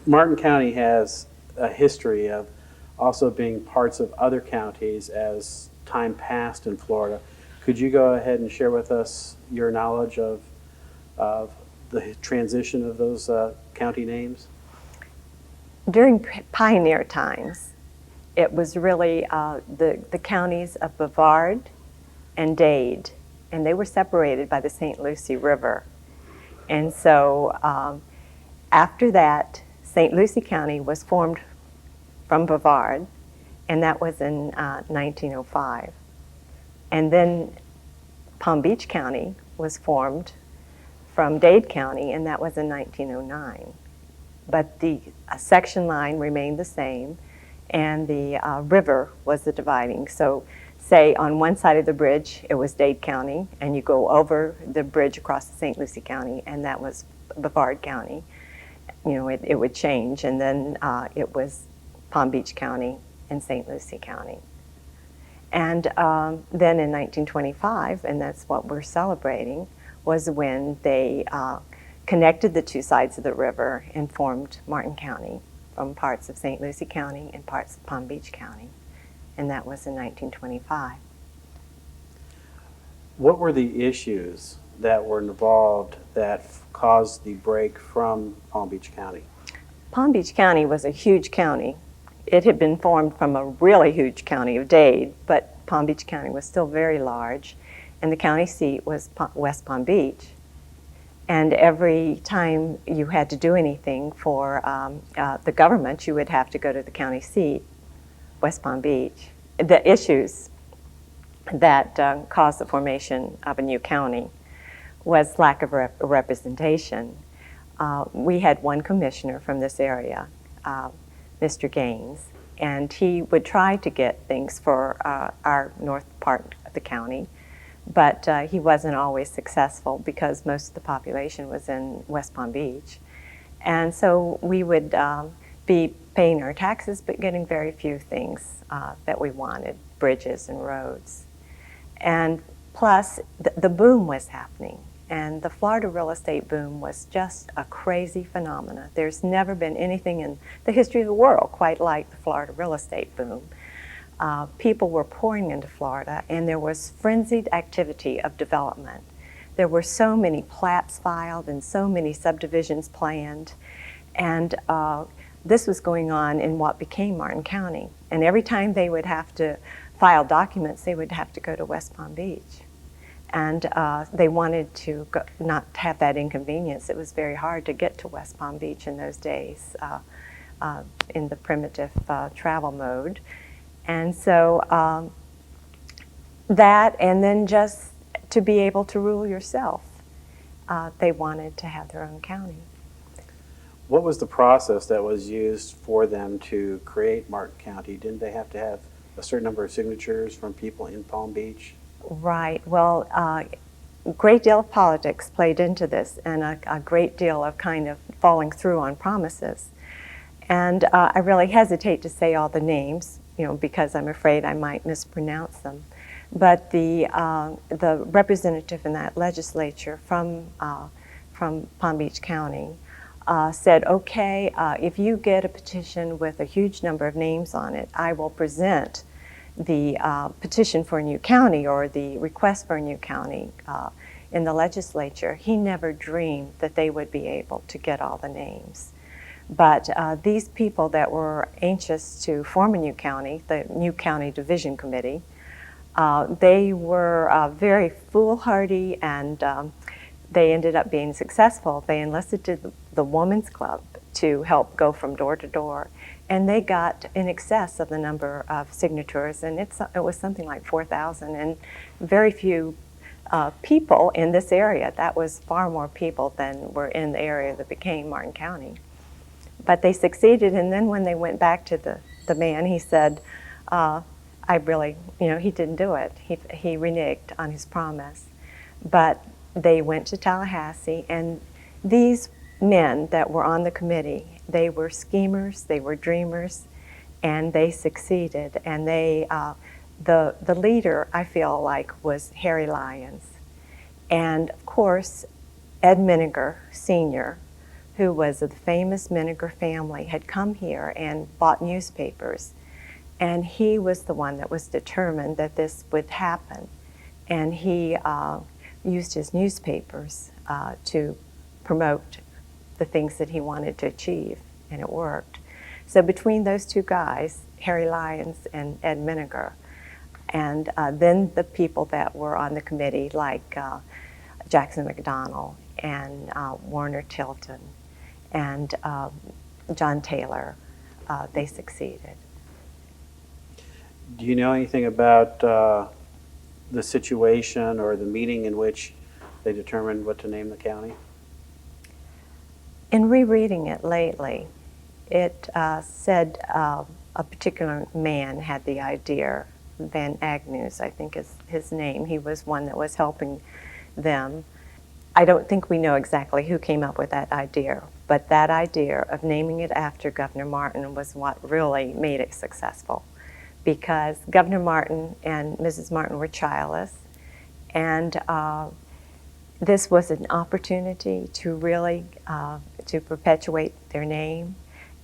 Martin County has a history of also being parts of other counties as time passed in Florida. Could you go ahead and share with us your knowledge of the transition of those county names? During pioneer times, it was really the counties of Brevard and Dade, and they were separated by the St. Lucie River. And so after that, St. Lucie County was formed from Brevard, and that was in 1905. And then Palm Beach County was formed from Dade County, and that was in 1909. But the section line remained the same, and the river was the dividing. So say on one side of the bridge, it was Dade County, and you go over the bridge across the St. Lucie County, and that was Brevard County. You know, it would change, and then it was Palm Beach County and St. Lucie County. And then in 1925, and that's what we're celebrating, was when they connected the two sides of the river and formed Martin County from parts of St. Lucie County and parts of Palm Beach County. And that was in 1925. What were the issues that were involved that caused the break from Palm Beach County? Palm Beach County was a huge county. It had been formed from a really huge county of Dade, but Palm Beach County was still very large, and the county seat was West Palm Beach. And every time you had to do anything for the government, you would have to go to the county seat, West Palm Beach. The issues that caused the formation of a new county was lack of representation. We had one commissioner from this area, Mr. Gaines, and he would try to get things for our north part of the county, but he wasn't always successful because most of the population was in West Palm Beach. And so we would be paying our taxes but getting very few things that we wanted, bridges and roads. And plus, the boom was happening. And the Florida real estate boom was just a crazy phenomenon. There's never been anything in the history of the world quite like the Florida real estate boom. People were pouring into Florida, and there was frenzied activity of development. There were so many plats filed and so many subdivisions planned, and this was going on in what became Martin County. And every time they would have to file documents, they would have to go to West Palm Beach. And they wanted to not have that inconvenience. It was very hard to get to West Palm Beach in those days in the primitive travel mode. And so that, and then just to be able to rule yourself, they wanted to have their own county. What was the process that was used for them to create Martin County? Didn't they have to have a certain number of signatures from people in Palm Beach? Right. Well, a great deal of politics played into this, and a great deal of kind of falling through on promises. And I really hesitate to say all the names, you know, because I'm afraid I might mispronounce them. But the representative in that legislature from Palm Beach County said, okay, if you get a petition with a huge number of names on it, I will present the petition for a new county or the request for a new county in the legislature. He never dreamed that they would be able to get all the names. But these people that were anxious to form a new county, the New County Division Committee, they were very foolhardy, and they ended up being successful. They enlisted the Women's Club to help go from door to door. And they got in excess of the number of signatures, and it was something like 4,000, and very few people in this area. That was far more people than were in the area that became Martin County. But they succeeded, and then when they went back to the man, he said, I really, you know, he didn't do it. He reneged on his promise. But they went to Tallahassee, and these men that were on the committee, they were schemers, they were dreamers, and they succeeded. And they, the leader, I feel like, was Harry Lyons. And of course, Ed Miniger, Sr., who was of the famous Miniger family, had come here and bought newspapers. And he was the one that was determined that this would happen. And he used his newspapers to promote the things that he wanted to achieve, and it worked. So between those two guys, Harry Lyons and Ed Miniger, and then the people that were on the committee, like Jackson McDonald and Warner Tilton and John Taylor, they succeeded. Do you know anything about the situation or the meeting in which they determined what to name the county? In rereading it lately, it said a particular man had the idea. Van Agnews, I think is his name. He was one that was helping them. I don't think we know exactly who came up with that idea, but that idea of naming it after Governor Martin was what really made it successful, because Governor Martin and Mrs. Martin were childless, and this was an opportunity to really to perpetuate their name.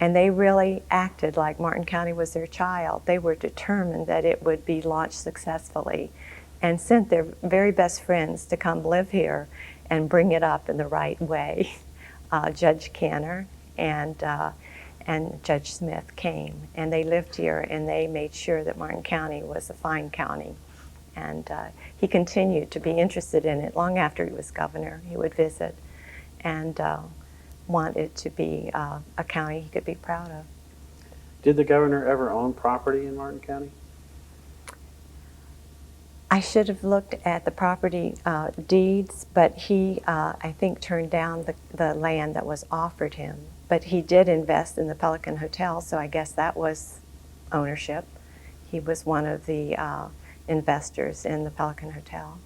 And they really acted like Martin County was their child. They were determined that it would be launched successfully, and sent their very best friends to come live here and bring it up in the right way. Judge Canner and Judge Smith came, and they lived here, and they made sure that Martin County was a fine county. And he continued to be interested in it long after he was governor. He would visit and want it to be a county he could be proud of. Did the governor ever own property in Martin County? I should have looked at the property deeds, but he, I think, turned down the land that was offered him. But he did invest in the Pelican Hotel, so I guess that was ownership. He was one of the investors in the Pelican Hotel.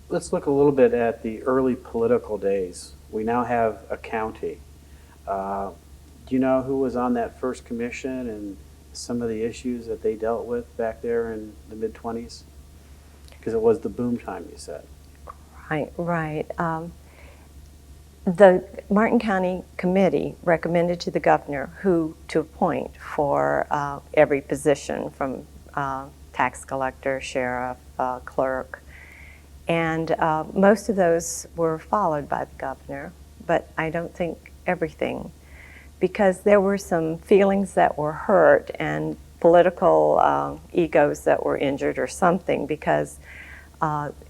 Let's look a little bit at the early political days. We now have a county. Do you know who was on that first commission and some of the issues that they dealt with back there in the mid-20s? Because it was the boom time, you said. Right. The Martin County Committee recommended to the governor who to appoint for every position, from tax collector, sheriff, clerk. And most of those were followed by the governor, but I don't think everything, because there were some feelings that were hurt and political egos that were injured or something, because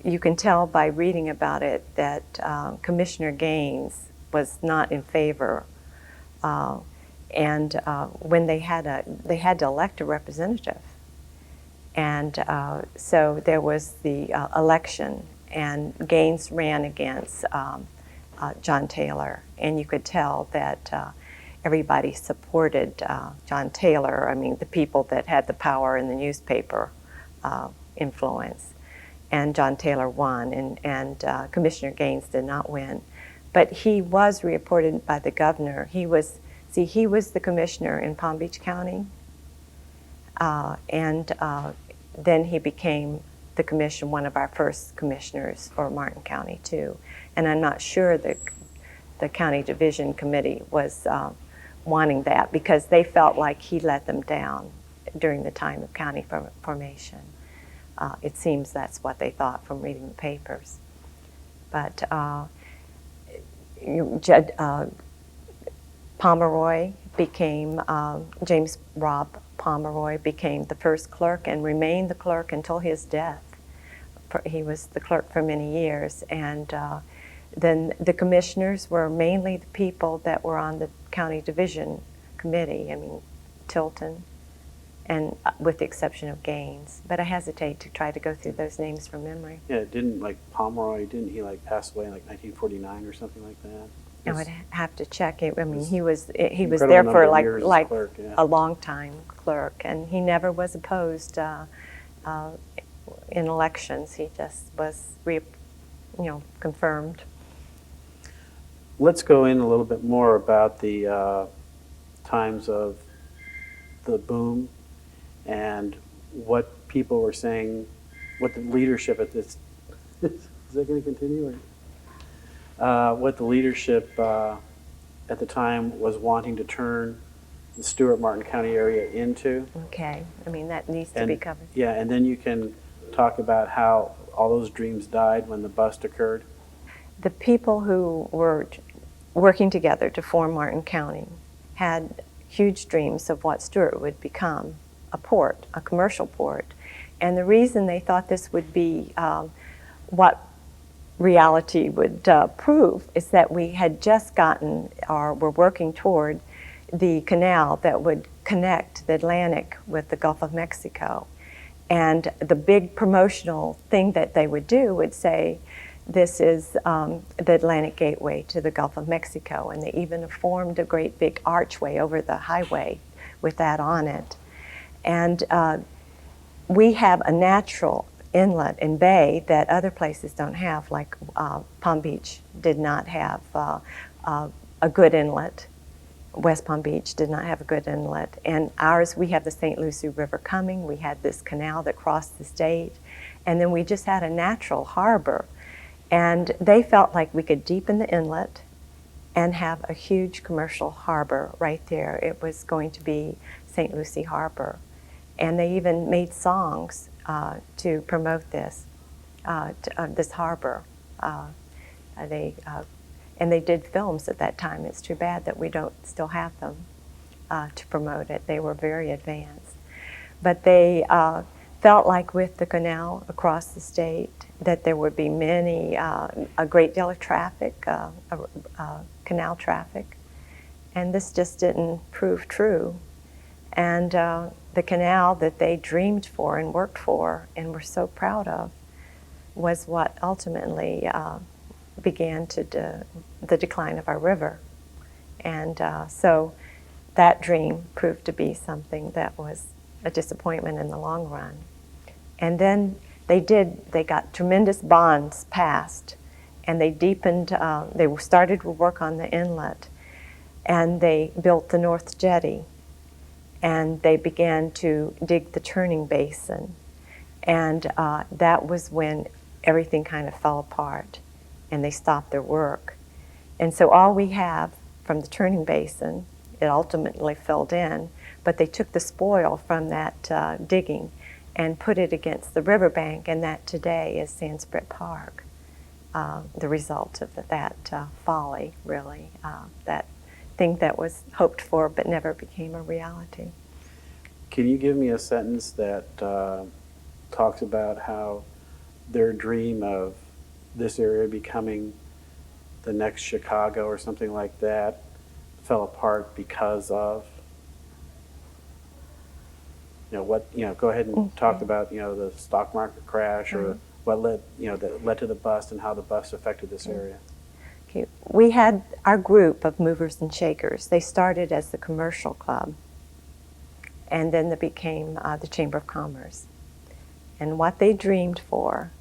you can tell by reading about it that Commissioner Gaines was not in favor. And when they had to elect a representative. And so there was the election, and Gaines ran against John Taylor, and you could tell that everybody supported John Taylor. I mean, the people that had the power in the newspaper influence. And John Taylor won, and Commissioner Gaines did not win. But he was reappointed by the governor. He was the commissioner in Palm Beach County, and then he became one of our first commissioners for Martin County too. And I'm not sure that the county division committee was wanting that, because they felt like he let them down during the time of county formation. It seems that's what they thought from reading the papers. But Pomeroy became, James Robb Pomeroy became the first clerk and remained the clerk until his death. He was the clerk for many years. And then the commissioners were mainly the people that were on the county division committee. I mean, Tilton, and with the exception of Gaines. But I hesitate to try to go through those names from memory. Yeah, Pomeroy, didn't he pass away in 1949 or something like that? I would have to check it. I mean, he was there Incredible for number of years as clerk, yeah. a long time clerk, and he never was opposed in elections. He just was confirmed. Let's go in a little bit more about the times of the boom and what people were saying, what the leadership at this. Is that going to continue? Or? what the leadership at the time was wanting to turn the Stewart-Martin County area into. Okay, I mean, that needs to And, be covered. yeah, and then you can talk about how all those dreams died when the bust occurred. The people who were working together to form Martin County had huge dreams of what Stewart would become, a port, a commercial port. And the reason they thought this would be what reality would prove is that we had just gotten, or were working toward, the canal that would connect the Atlantic with the Gulf of Mexico. And the big promotional thing that they would do would say, this is the Atlantic Gateway to the Gulf of Mexico. And they even formed a great big archway over the highway with that on it. And we have a natural inlet and bay that other places don't have, like Palm Beach did not have a good inlet. West Palm Beach did not have a good inlet. And ours, we have the St. Lucie River coming. We had this canal that crossed the state. And then we just had a natural harbor. And they felt like we could deepen the inlet and have a huge commercial harbor right there. It was going to be St. Lucie Harbor. And they even made songs to promote this, this harbor. And they did films at that time. It's too bad that we don't still have them to promote it. They were very advanced. But they felt like with the canal across the state that there would be a great deal of traffic, canal traffic. And this just didn't prove true. And the canal that they dreamed for and worked for and were so proud of was what ultimately began the decline of our river. And so that dream proved to be something that was a disappointment in the long run. And then they got tremendous bonds passed, and they deepened, they started to work on the inlet, and they built the North Jetty, and they began to dig the turning basin. And that was when everything kind of fell apart, and they stopped their work. And so all we have from the turning basin, it ultimately filled in, but they took the spoil from that digging and put it against the riverbank, and that today is Sanskrit Park. The result of that folly, really, that thing that was hoped for but never became a reality. Can you give me a sentence that talks about how their dream of this area becoming the next Chicago or something like that fell apart because of? Go ahead and talk about, the stock market crash or what led, that led to the bust and how the bust affected this area. Okay. We had our group of movers and shakers. They started as the commercial club, and then they became the Chamber of Commerce. And what they dreamed for,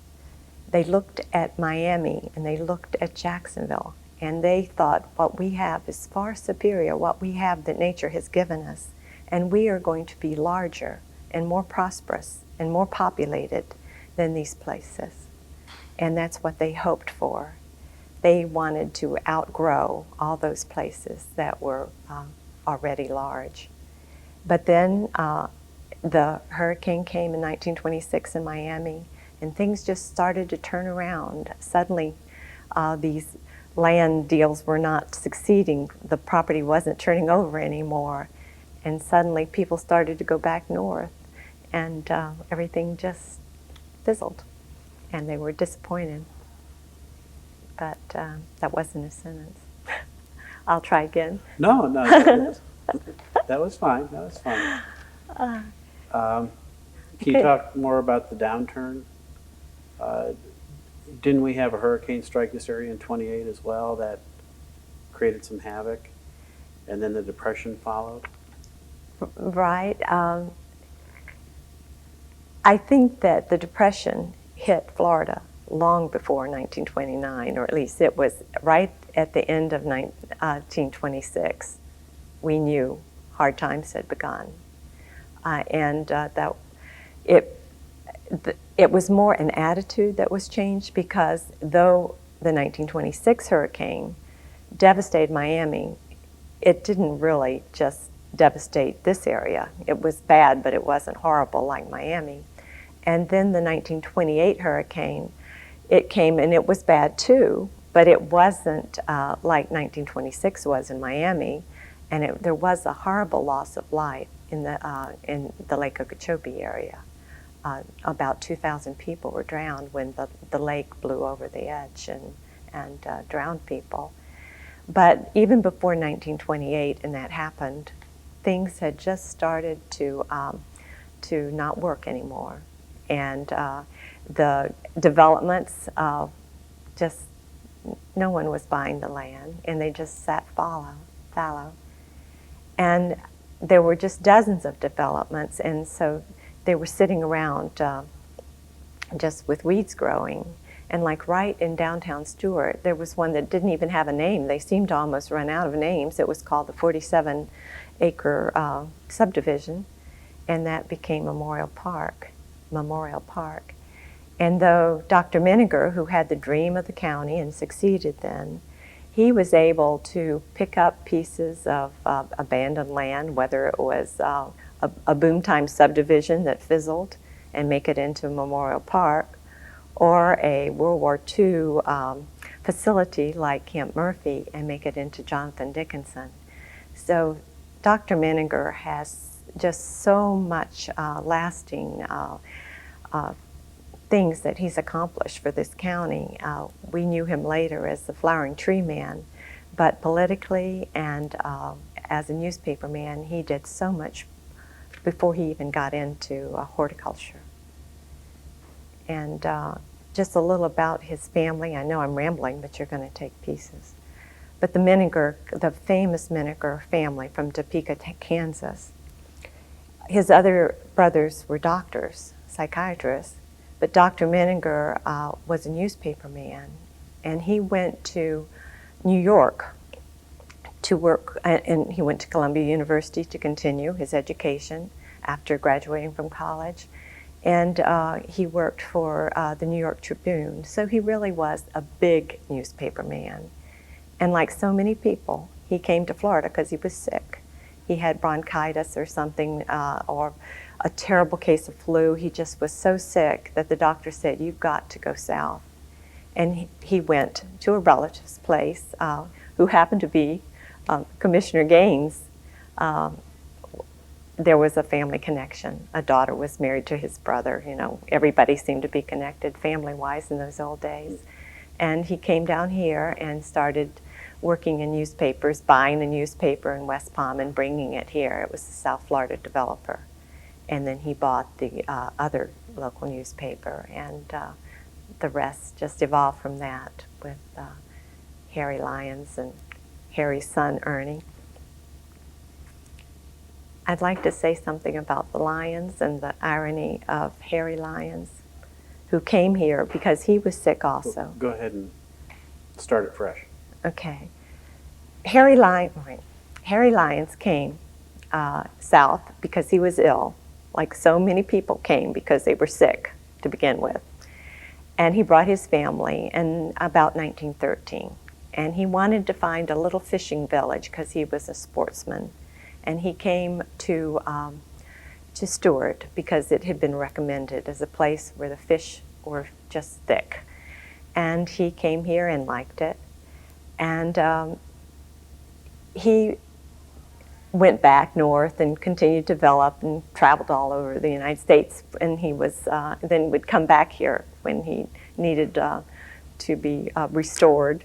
they looked at Miami and they looked at Jacksonville, and they thought what we have is far superior, what we have that nature has given us. And we are going to be larger and more prosperous and more populated than these places. And that's what they hoped for. They wanted to outgrow all those places that were already large. But then the hurricane came in 1926 in Miami, and things just started to turn around. Suddenly, these land deals were not succeeding. The property wasn't turning over anymore. And suddenly people started to go back north, and everything just fizzled, and they were disappointed. But that wasn't a sentence. I'll try again. No, that was fine. That was fine. Can you talk more about the downturn? Didn't we have a hurricane strike this area in '28 as well that created some havoc, and then the Depression followed? Right. I think that the Depression hit Florida long before 1929, or at least it was right at the end of 1926. We knew hard times had begun. And that it was more an attitude that was changed, because though the 1926 hurricane devastated Miami, it didn't really just devastate this area. It was bad, but it wasn't horrible like Miami. And then the 1928 hurricane, it came and it was bad too, but it wasn't like 1926 was in Miami. And there was a horrible loss of life in the Lake Okeechobee area. About 2,000 people were drowned when the lake blew over the edge and drowned people. But even before 1928 and that happened, things had just started to not work anymore. And the developments, just no one was buying the land, and they just sat fallow. And there were just dozens of developments, and so they were sitting around just with weeds growing. And like right in downtown Stuart, there was one that didn't even have a name. They seemed to almost run out of names. It was called the 47-acre subdivision, and that became Memorial Park. And though Dr. Miniger, who had the dream of the county and succeeded then, he was able to pick up pieces of abandoned land, whether it was a boomtime subdivision that fizzled, and make it into Memorial Park, or a World War II facility like Camp Murphy and make it into Jonathan Dickinson. So Dr. Miniger has just so much lasting things that he's accomplished for this county. We knew him later as the Flowering Tree Man, but politically and as a newspaper man, he did so much before he even got into horticulture. And just a little about his family. I know I'm rambling, but you're going to take pieces. But the famous Miniger family from Topeka, Kansas, his other brothers were doctors, psychiatrists, but Dr. Miniger was a newspaper man, and he went to New York to work, and he went to Columbia University to continue his education after graduating from college. And he worked for the New York Tribune. So he really was a big newspaper man. And like so many people, he came to Florida because he was sick. He had bronchitis or something, or a terrible case of flu. He just was so sick that the doctor said, "You've got to go south." And he went to a relative's place, who happened to be Commissioner Gaines. There was a family connection. A daughter was married to his brother. You know, everybody seemed to be connected family-wise in those old days. And he came down here and started working in newspapers, buying a newspaper in West Palm and bringing it here. It was a South Florida developer. And then he bought the other local newspaper, and the rest just evolved from that with Harry Lyons and Harry's son, Ernie. I'd like to say something about the Lyons and the irony of Harry Lyons, who came here because he was sick also. Go ahead and start it fresh. Okay. Harry Lyons came south because he was ill, like so many people came because they were sick to begin with. And he brought his family in about 1913. And he wanted to find a little fishing village because he was a sportsman. And he came to Stuart because it had been recommended as a place where the fish were just thick. And he came here and liked it. And he went back north and continued to develop and traveled all over the United States. And he was then would come back here when he needed to be restored.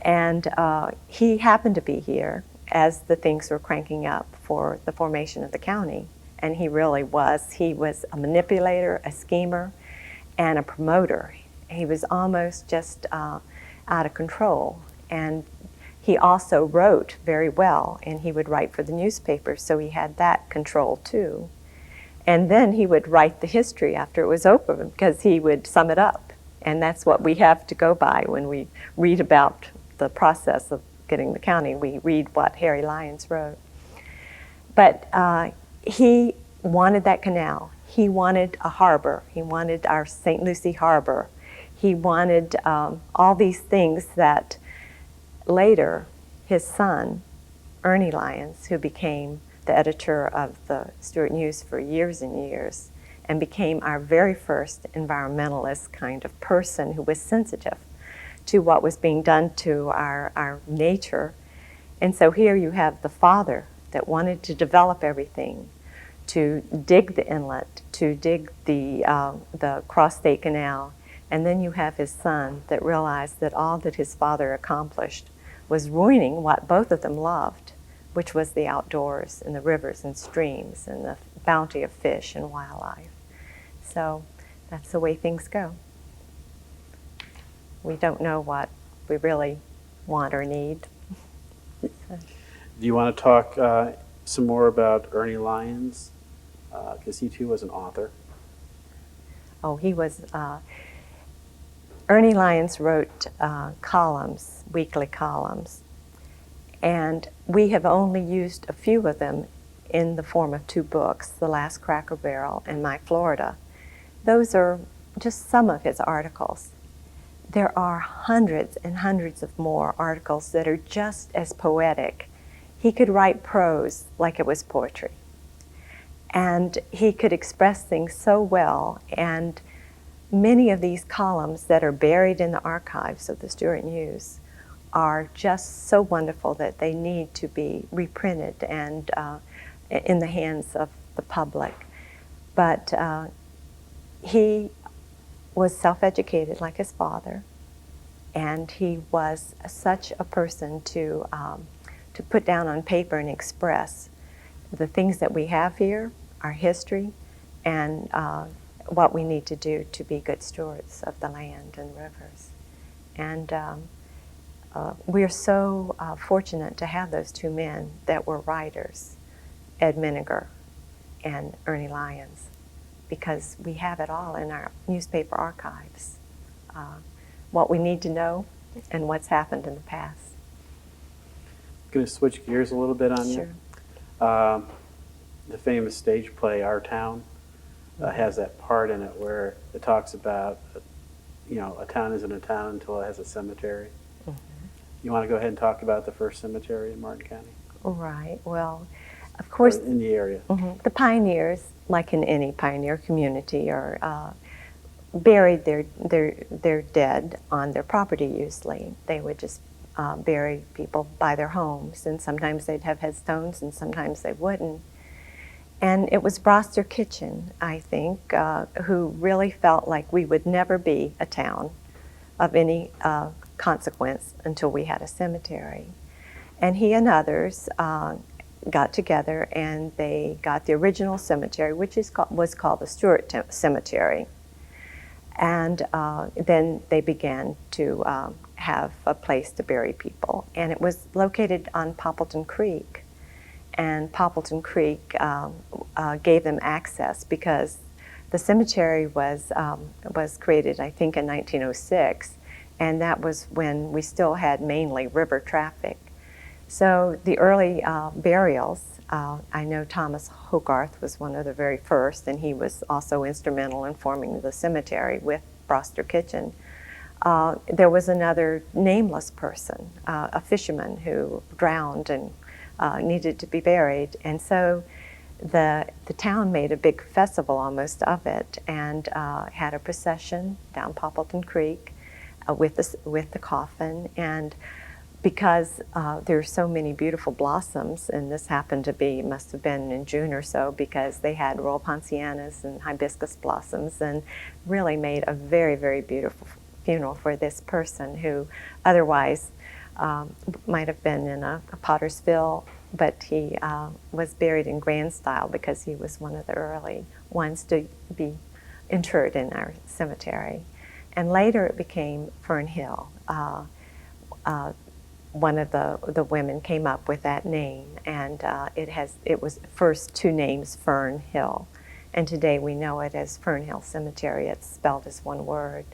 And he happened to be here as the things were cranking up for the formation of the county. And he really was. He was a manipulator, a schemer, and a promoter. He was almost just out of control. And he also wrote very well, and he would write for the newspapers, so he had that control too. And then he would write the history after it was over because he would sum it up. And that's what we have to go by when we read about the process of getting the county. We read what Harry Lyons wrote. But he wanted that canal. He wanted a harbor. He wanted our St. Lucie harbor. He wanted all these things that later his son, Ernie Lyons, who became the editor of the Stuart News for years and years, and became our very first environmentalist kind of person who was sensitive to what was being done to our nature. And so here you have the father that wanted to develop everything, to dig the inlet, to dig the Cross-State Canal, and then you have his son that realized that all that his father accomplished was ruining what both of them loved, which was the outdoors and the rivers and streams and the bounty of fish and wildlife. So that's the way things go. We don't know what we really want or need. Do you want to talk some more about Ernie Lyons? Because he too was an author. Oh, he was, Ernie Lyons wrote columns, weekly columns, and we have only used a few of them in the form of 2 books, The Last Cracker Barrel and My Florida. Those are just some of his articles. There are hundreds and hundreds of more articles that are just as poetic. He could write prose like it was poetry. And he could express things so well, and many of these columns that are buried in the archives of the Stuart News are just so wonderful that they need to be reprinted and in the hands of the public. But he was self-educated like his father, and he was such a person to put down on paper and express the things that we have here, our history, and what we need to do to be good stewards of the land and rivers. And we're so fortunate to have those 2 men that were writers, Ed Miniger and Ernie Lyons, because we have it all in our newspaper archives, what we need to know and what's happened in the past. I'm going to switch gears a little bit on Sure. you. The famous stage play, Our Town, has that part in it where it talks about, a town isn't a town until it has a cemetery. Mm-hmm. You want to go ahead and talk about the first cemetery in Martin County? Right. Well, of course, Or in the area. Mm-hmm. The pioneers, like in any pioneer community, are buried their dead on their property usually. They would just bury people by their homes, and sometimes they'd have headstones and sometimes they wouldn't. And it was Broster Kitchen, I think, who really felt like we would never be a town of any consequence until we had a cemetery. And he and others got together and they got the original cemetery, which was called the Stuart Cemetery. And then they began to have a place to bury people. And it was located on Poppleton Creek. And Poppleton Creek gave them access because the cemetery was created, I think, in 1906, and that was when we still had mainly river traffic. So the early burials, I know Thomas Hogarth was one of the very first, and he was also instrumental in forming the cemetery with Broster Kitchen. There was another nameless person, a fisherman who drowned and needed to be buried, and so the town made a big festival almost of it, and had a procession down Poppleton Creek with the coffin. And because there are so many beautiful blossoms, and this happened to be, must have been in June or so, because they had royal poncianas and hibiscus blossoms, and really made a very, very beautiful funeral for this person who otherwise might have been in a Pottersville, but he was buried in grand style because he was one of the early ones to be interred in our cemetery. And later it became Fern Hill. One of the women came up with that name, and it was first 2 names, Fern Hill, and today we know it as Fern Hill Cemetery. It's spelled as one word,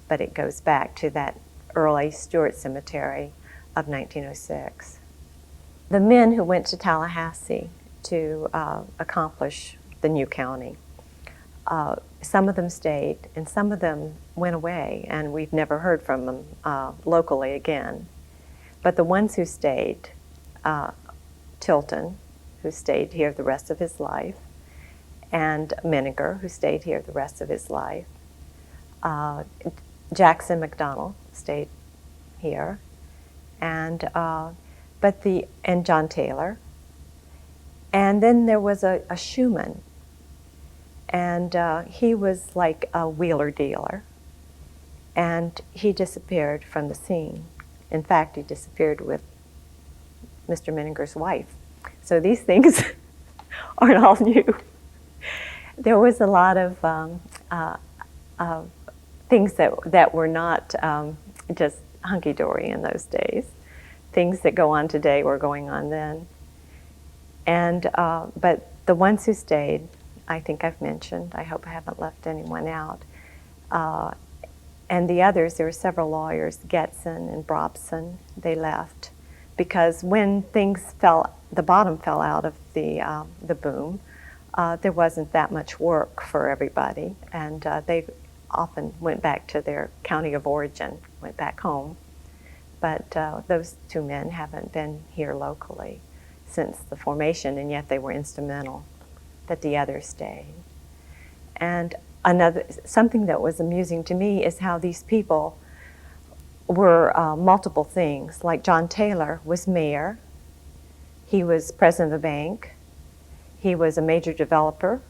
but it goes back to that early Stuart Cemetery of 1906. The men who went to Tallahassee to accomplish the new county Some of them stayed, and some of them went away, and we've never heard from them locally again. But the ones who stayed, Tilton, who stayed here the rest of his life, and Menninger, who stayed here the rest of his life. Jackson McDonald stayed here, and John Taylor. And then there was a Schumann, and he was like a wheeler dealer, and he disappeared from the scene. In fact, he disappeared with Mr. Menninger's wife. So these things aren't all new. There was a lot of things that were not just hunky-dory in those days. Things that go on today were going on then. And but the ones who stayed, I think I've mentioned. I hope I haven't left anyone out. And the others, there were several lawyers, Getson and Brobson, they left. Because when things the bottom fell out of the boom, there wasn't that much work for everybody. And they often went back to their county of origin, went back home. But those two men haven't been here locally since the formation, and yet they were instrumental that the others stayed. And something that was amusing to me is how these people were multiple things. Like John Taylor was mayor, he was president of a bank, he was a major developer,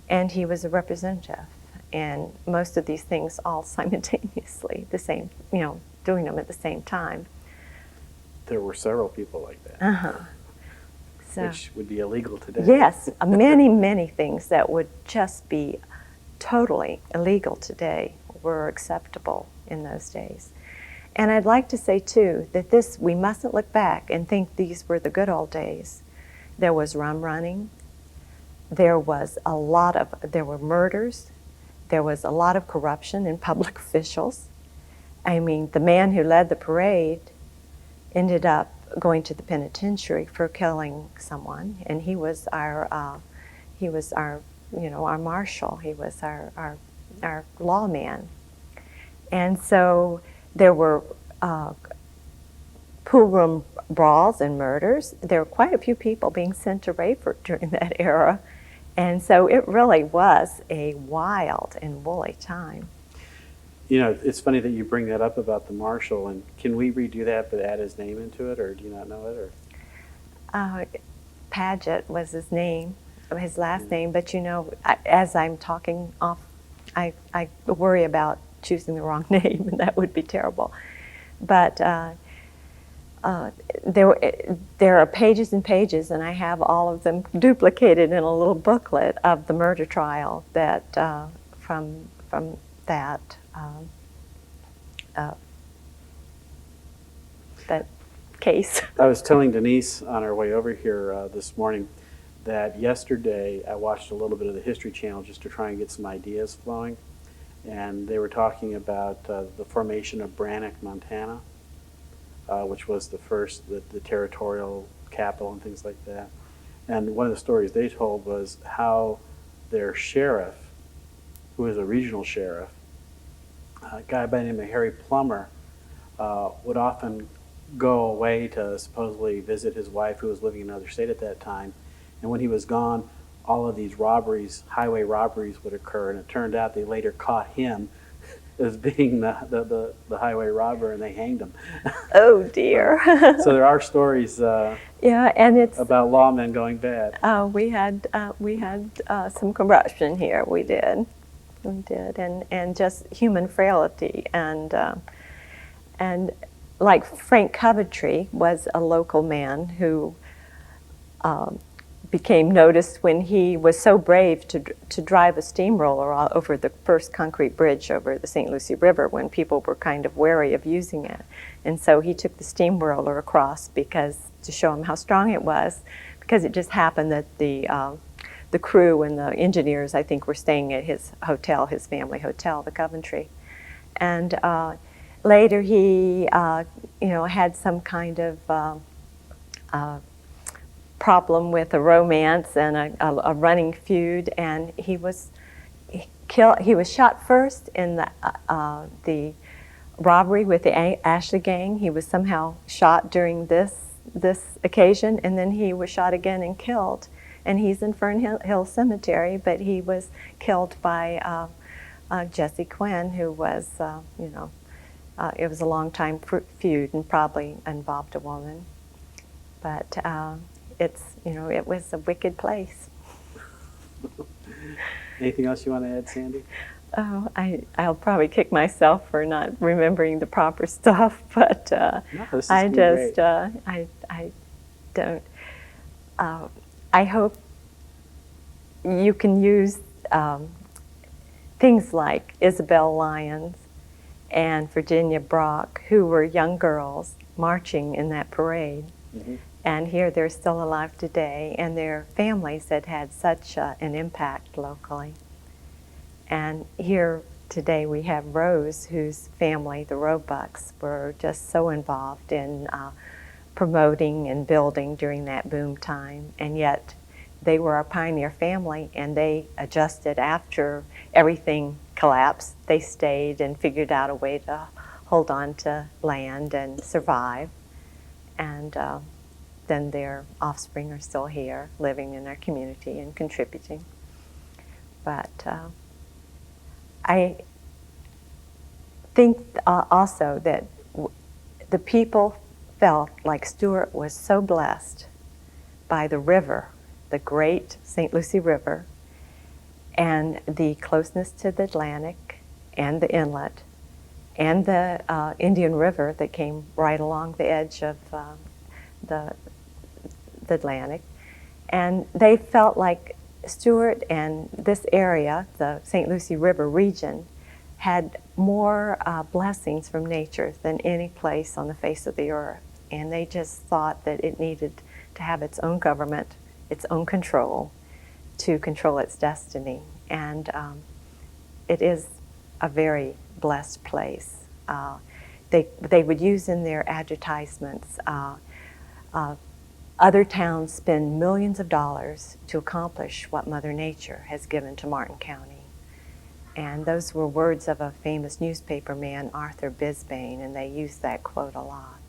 and he was a representative. And most of these things all simultaneously, the same, doing them at the same time. There were several people like that. Uh-huh. So, which would be illegal today. Yes, many, many things that would just be totally illegal today were acceptable in those days. And I'd like to say, too, that we mustn't look back and think these were the good old days. There was rum running. There were murders. There was a lot of corruption in public officials. I mean, the man who led the parade ended up going to the penitentiary for killing someone, and he was our marshal. He was our lawman. And so there were pool room brawls and murders. There were quite a few people being sent to Rayford during that era. And so it really was a wild and woolly time. It's funny that you bring that up about the marshal, and can we redo that but add his name into it, or do you not know it? Or Paget was his name, his last name, but as I'm talking off, I worry about choosing the wrong name, and that would be terrible. But there are pages and pages, and I have all of them duplicated in a little booklet of the murder trial that from that case. I was telling Denise on our way over here this morning that yesterday I watched a little bit of the History Channel just to try and get some ideas flowing, and they were talking about the formation of Brannock, Montana, which was the first, the territorial capital and things like that. And one of the stories they told was how their sheriff, who was a regional sheriff, a guy by the name of Harry Plummer, would often go away to supposedly visit his wife, who was living in another state at that time. And when he was gone, all of these robberies, highway robberies, would occur. And it turned out they later caught him as being the highway robber, and they hanged him. Oh dear. So there are stories yeah, and it's about lawmen going bad. We had some corruption here. We did, and just human frailty, and like Frank Coventry was a local man who became noticed when he was so brave to drive a steamroller over the first concrete bridge over the St. Lucie River when people were kind of wary of using it. And so he took the steamroller across to show him how strong it was, because it just happened that the crew and the engineers, I think, were staying at his hotel, his family hotel, the Coventry. And later he had some kind of problem with a romance and a running feud, and he was He was shot first in the robbery with the Ashley gang. He was somehow shot during this occasion, and then he was shot again and killed. And he's in Fern Hill Cemetery, but he was killed by Jesse Quinn, who was, it was a long time feud and probably involved a woman. But it was a wicked place. Anything else you want to add, Sandy? Oh, I'll probably kick myself for not remembering the proper stuff, but No, this I has been just, great. I don't, I hope you can use things like Isabel Lyons and Virginia Brock, who were young girls marching in that parade. Mm-hmm. And here they're still alive today, and their families had had such an impact locally. And here today we have Rose, whose family, the Roebucks, were just so involved in promoting and building during that boom time. And yet they were a pioneer family, and they adjusted after everything collapsed. They stayed and figured out a way to hold on to land and survive. And then their offspring are still here, living in our community and contributing. But I think also that the people felt like Stuart was so blessed by the river, the great St. Lucie River, and the closeness to the Atlantic and the inlet, and the Indian River that came right along the edge of the Atlantic. And they felt like Stuart and this area, the St. Lucie River region, had more blessings from nature than any place on the face of the earth. And they just thought that it needed to have its own government, its own control, to control its destiny. And it is a very blessed place. They would use in their advertisements, other towns spend millions of dollars to accomplish what Mother Nature has given to Martin County. And those were words of a famous newspaper man, Arthur Bisbane, and they used that quote a lot.